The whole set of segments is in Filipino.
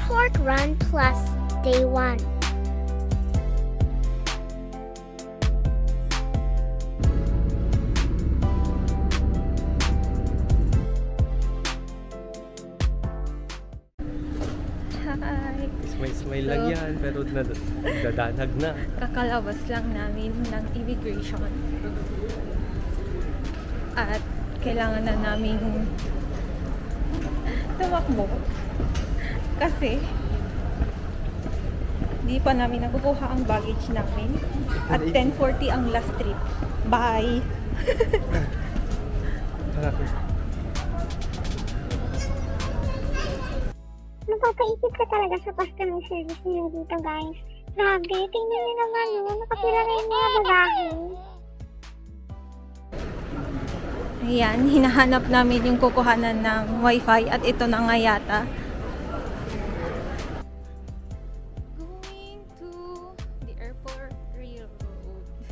Airport Run Plus Day 1. Hi! Smile lang yan, pero nadadanag na. Kakalabas lang namin ng immigration. At kailangan na namin tumakbo. Kasi di pa namin nakukuha ang baggage namin. At 10:40 ang last trip. Bye! Napapaisip ka talaga sa customer service niyo dito, guys. Grabe, tingnan niyo naman, nakapila na yung mga babae. Ayan, hinahanap namin yung kukuhanan ng wifi at ito na nga yata. Going to the airport railroad.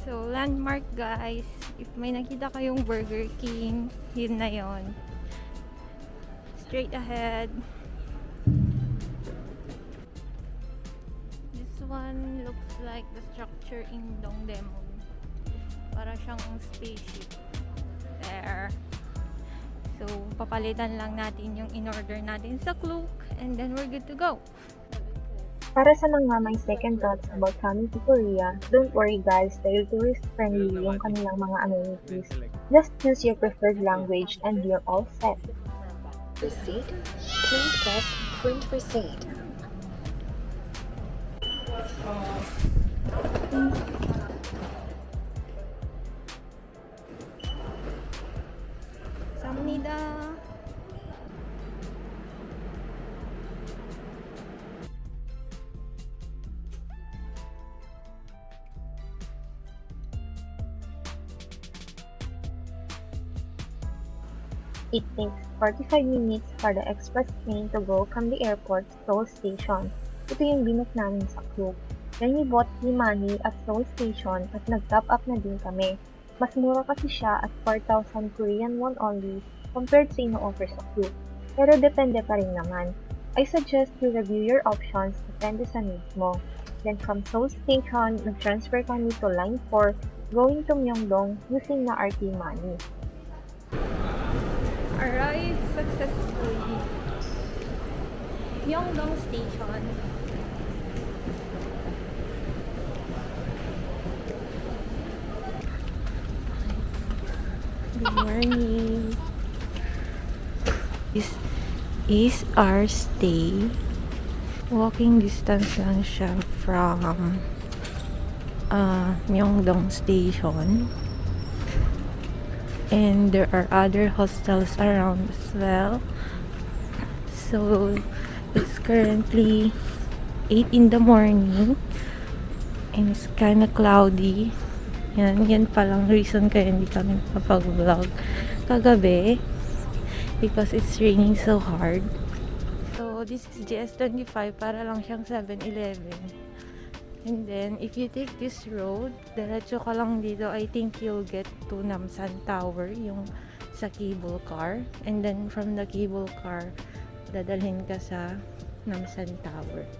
So, landmark guys. If may nakita kayong Burger King, yun na yun. Straight ahead. This one looks like the structure in Myeongdong. Para siyang spaceship. There. So, papalitan lang natin yung in-order natin sa Klook and then we're good to go. Para sa mga may second thoughts about coming to Korea, don't worry guys, dahil tourist-friendly yung kanilang mga amenities. Just choose your preferred language and you're all set. Receipt. Please press print receipt. 감사합니다. It takes 45 minutes for the express train to go from the airport to Seoul Station. Ito yung binook namin sa Klook. Then we bought money at Seoul Station at nag-top up na din kami. Mas mura kasi siya at 4,000 Korean won only compared sa ino-offer sa Klook. Pero depende pa rin naman. I suggest you review your options depende sa needs mo. Then from Seoul Station, nag-transfer kami to Line 4 going to Myeongdong using na RT money. Arrived successfully. Myeongdong Station. Good morning. This is our stay. Walking distance lang siya from Myeongdong Station. And there are other hostels around as well. So it's currently 8 in the morning and it's kind of cloudy. Yan palang reason kaya hindi kami nakapag-vlog kagabi because it's raining so hard. So this is GS25, para lang siyang 7-Eleven. And then, if you take this road, diretso ka lang dito, I think you'll get to Namsan Tower, yung sa cable car. And then, from the cable car, dadalhin ka sa Namsan Tower.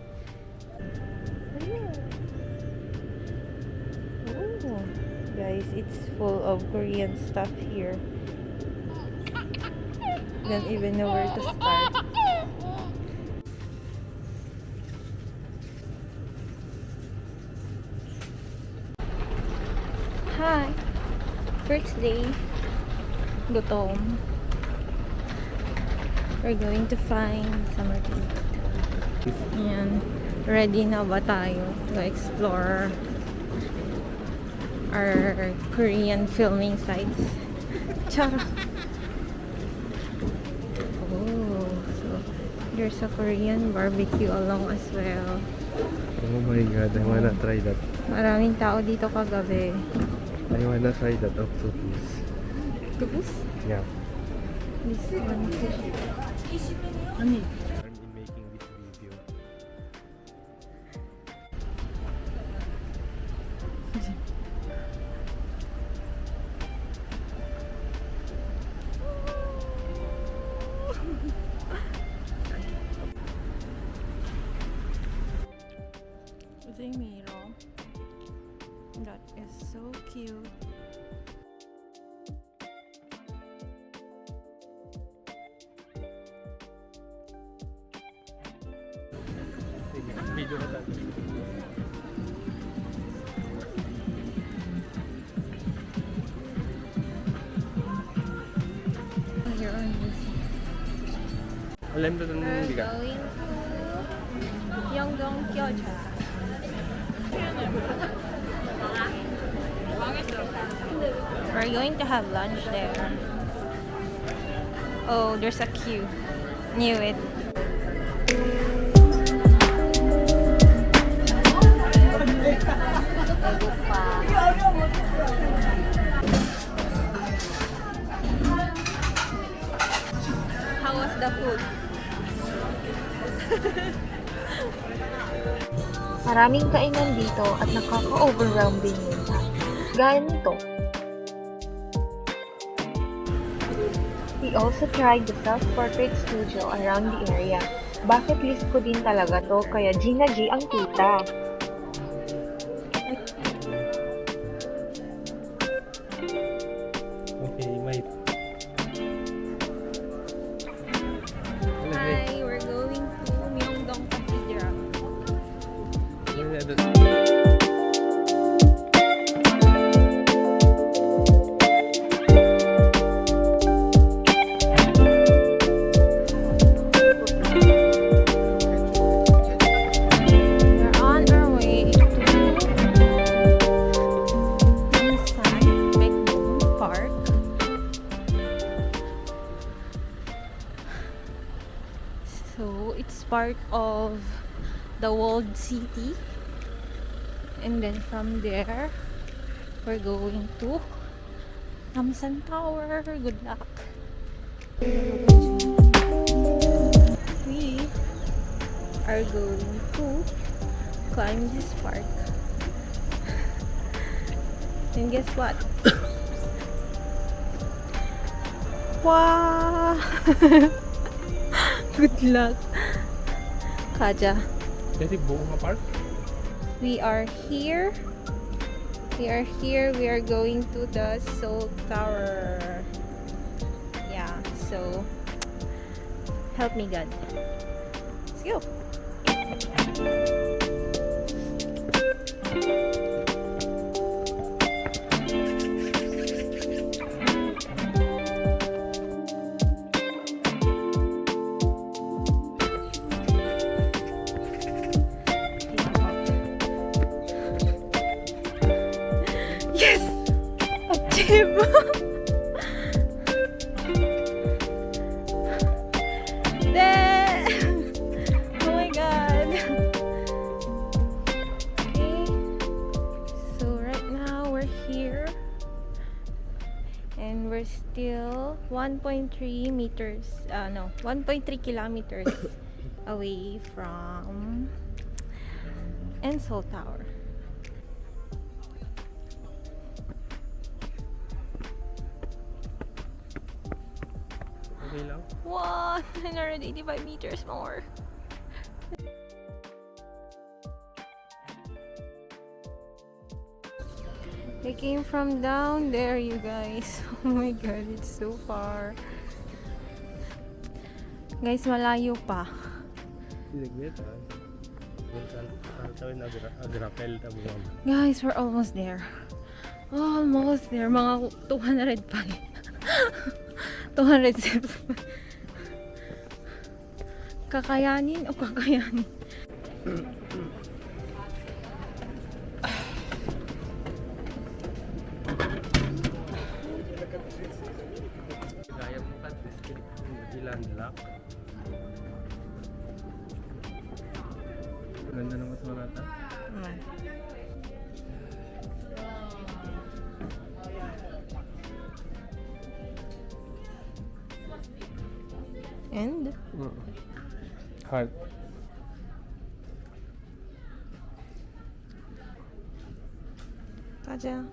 Oh, guys, it's full of Korean stuff here. Don't even know where to start. Hi! First day. Gutom. We're going to find summer to eat. Ayan. Ready na ba tayo to explore our Korean filming sites? Chara! Oh, so there's a Korean barbecue along as well. Oh my god, I wanna try that. Maraming tao dito kagabi. I wanna try that octopus. Octopus? Yeah. This one. I'm in making this video. cute. Sige, video ka tayo. Here on this. Alam mo doon We're hindi ka? going to Myeongdong Kyocha. We're going to have lunch there. Oh, there's a queue. Knew it. How was the food? Maraming kainan dito at nakaka-overwhelm din minsan. Gaya nito. We also tried the self-portrait studio around the area. Bucket list ko din talaga to, kaya G na G ang kita. Okay, may... Hi, we're going to Myeongdong Cathedral. We're on our way to Myeongdong Park. So it's part of the walled city, and then from there we're going to Namsan Tower. Good luck. We are going to climb this park, and guess what? Wow! Good luck, Kaja. Kasi buong nga park? We are here. We are here. We are going to the Seoul Tower. Yeah, so help me God. Let's go. Yes! Achieve! Oh my god! Okay, so right now we're here and we're still 1.3 meters, 1.3 kilometers away from Seoul Tower. Okay lang? 185 meters more. I came from down there, you guys. Oh my god, it's so far. Guys, malayo pa. Siligwit ha? Tawin agrapel tabo mo. Guys, we're almost there. Almost there. Mga 200 pa. 200 steps. Kakayanin o kakayanin? Gaya mo ka district hindi landlock. Ganda ng mas malata. And Hard. Kaja.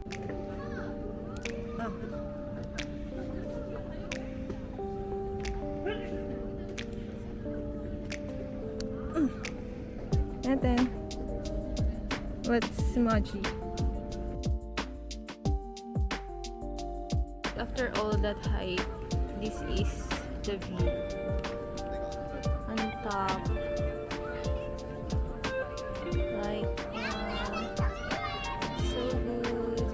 And then what's emoji? after all that hype, this is the view on top. Like, so good.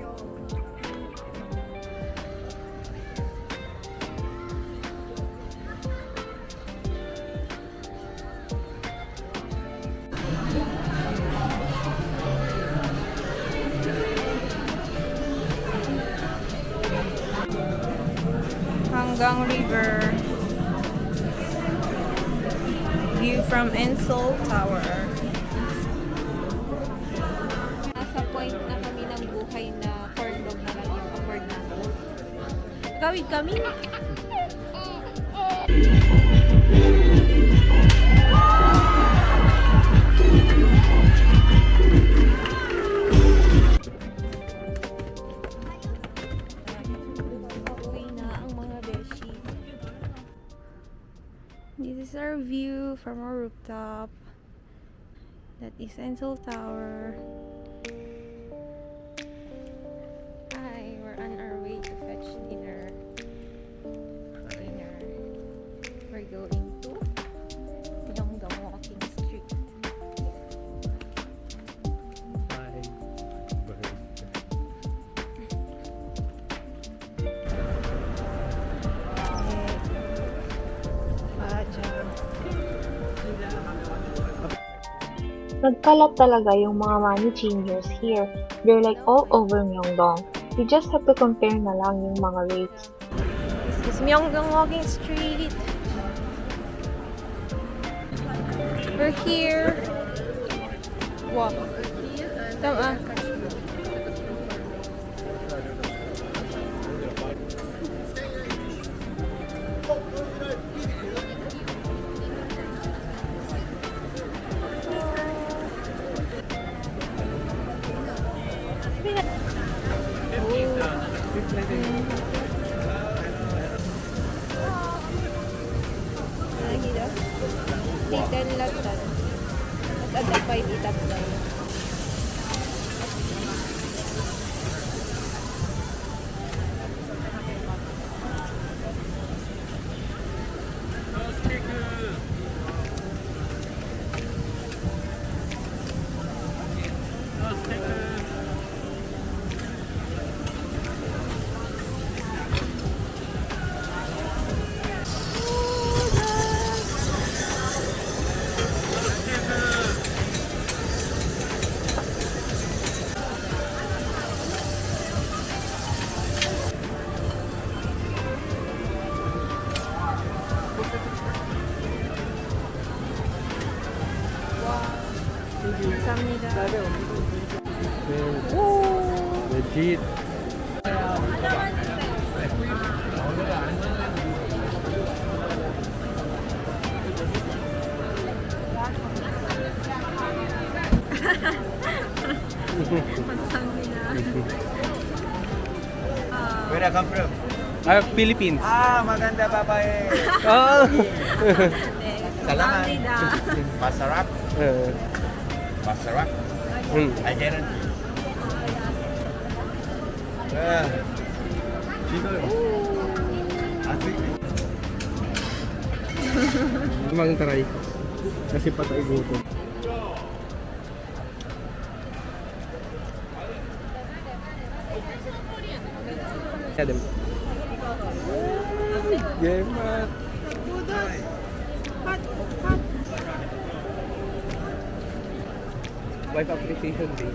Hanggang River. View from Seoul Tower. Nasa point na kami ng buhay na corn dog na lang yung afford namin. Gawin kami. Pauwi na ang mga beshi. This is our view from our rooftop. That is Seoul Tower. Hi, we're on our way to fetch dinner. We're going to Myeongdong Walking Street. Bye. Nagkalat talaga yung mga money changers here. They're like all over Myeongdong. You just have to compare na lang yung mga rates. This is Myeongdong Walking Street. We're here. Walk. Tama. Nakikita? Titan latan. At adapay itap na yun. 감사합니다. Legit. Where I come from? Philippines. Maganda babae. Oh. Salamat. Masarap. Masarap. I guarantee. Chido. Mag-try. Kasi patay gutom. Adam. Gemat. Wife appreciation day.